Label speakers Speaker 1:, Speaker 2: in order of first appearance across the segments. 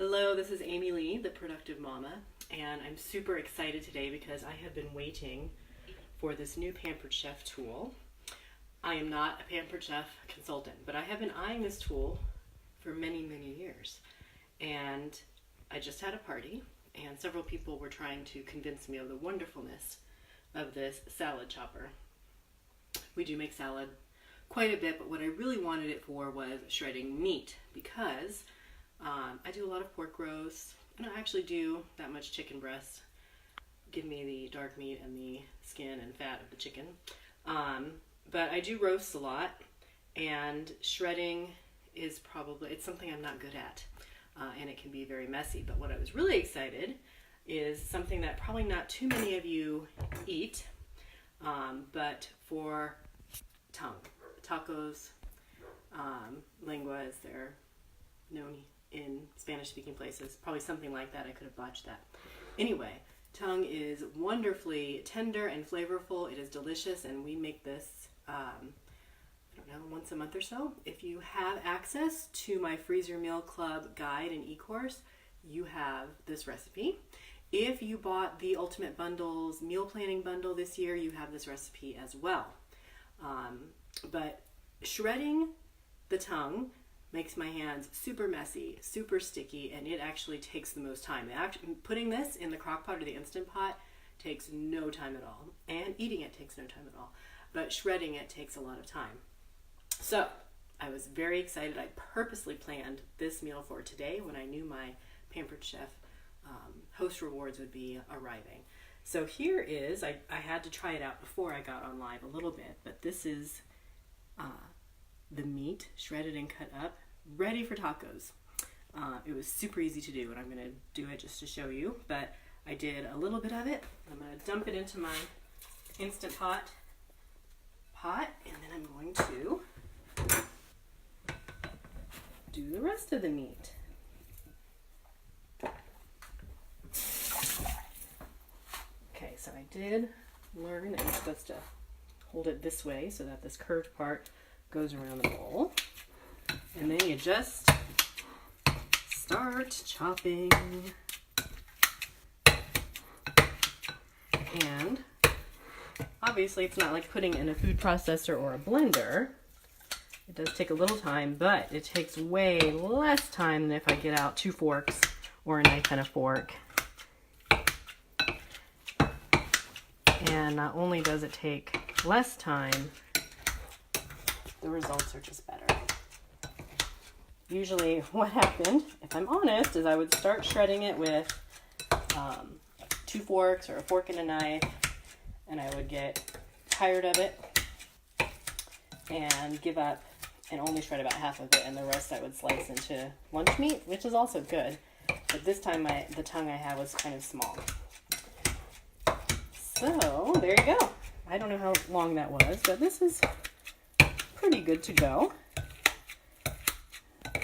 Speaker 1: Hello, this is Amy Lee, the Productive Mama, and I'm super excited today because I have been waiting for this new Pampered Chef tool. I am not a Pampered Chef consultant, but I have been eyeing this tool for many, many years. And I just had a party, and several people were trying to convince me of the wonderfulness of this salad chopper. We do make salad quite a bit, but what I really wanted it for was shredding meat because I do a lot of pork roast. I don't actually do that much chicken breast. Give me the dark meat and the skin and fat of the chicken. But I do roast a lot, and shredding is it's something I'm not good at, and it can be very messy. But what I was really excited is something that probably not too many of you eat, but for tongue. Tacos, lengua as they're known in Spanish-speaking places. Probably something like that. I could have botched that. Anyway, tongue is wonderfully tender and flavorful. It is delicious, and we make this, I don't know, once a month or so. If you have access to my Freezer Meal Club guide and e-course, you have this recipe. If you bought the Ultimate Bundles meal planning bundle this year, you have this recipe as well. But shredding the tongue makes my hands super messy, super sticky, and it actually takes the most time. Putting this in the crock pot or the Instant Pot takes no time at all, and eating it takes no time at all, but shredding it takes a lot of time. So I was very excited. I purposely planned this meal for today when I knew my Pampered Chef host rewards would be arriving. So here is, I had to try it out before I got on live a little bit, but this is the meat shredded and cut up, ready for tacos. It was super easy to do, and I'm going to do it just to show you, but I did a little bit of it. I'm going to dump it into my Instant Pot, and then I'm going to do the rest of the meat. Okay, so I did learn that you're supposed to hold it this way so that this curved part goes around the bowl. And then you just start chopping. And obviously it's not like putting it in a food processor or a blender. It does take a little time, but it takes way less time than if I get out 2 forks or a knife and a fork. And not only does it take less time, the results are just better. Usually what happened, if I'm honest, is I would start shredding it with 2 forks or a fork and a knife, and I would get tired of it and give up and only shred about half of it, and the rest I would slice into lunch meat, which is also good. But this time the tongue I had was kind of small. So there you go. I don't know how long that was, but this is pretty good to go.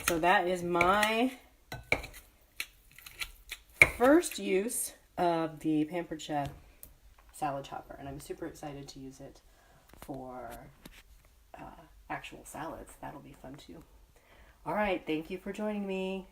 Speaker 1: So that is my first use of the Pampered Chef Salad Chopper, and I'm super excited to use it for actual salads. That'll be fun too. All right, thank you for joining me.